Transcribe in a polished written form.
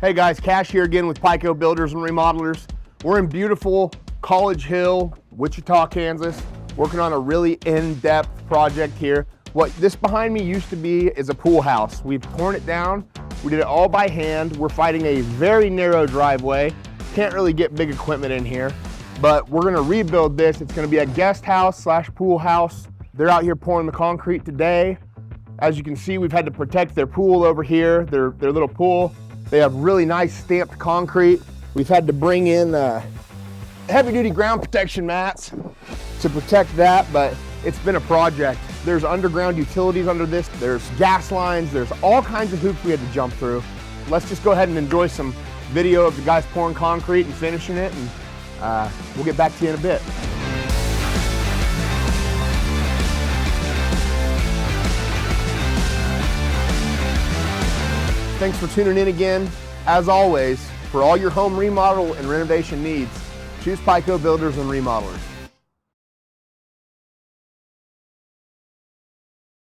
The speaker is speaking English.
Hey guys, Cash here again with PICO Builders and Remodelers. We're in beautiful College Hill, Wichita, Kansas, working on a really in-depth project here. What this behind me used to be is a pool house. We've torn it down. We did it all by hand. We're fighting a very narrow driveway. Can't really get big equipment in here, but we're gonna rebuild this. It's gonna be a guest house slash pool house. They're out here pouring the concrete today. As you can see, we've had to protect their pool over here, their little pool. They have really nice stamped concrete. We've had to bring in heavy duty ground protection mats to protect that, but it's been a project. There's underground utilities under this. There's gas lines. There's all kinds of hoops we had to jump through. Let's just go ahead and enjoy some video of the guys pouring concrete and finishing it, and we'll get back to you in a bit. Thanks for tuning in again. As always, for all your home remodel and renovation needs, choose PICO Builders and Remodelers.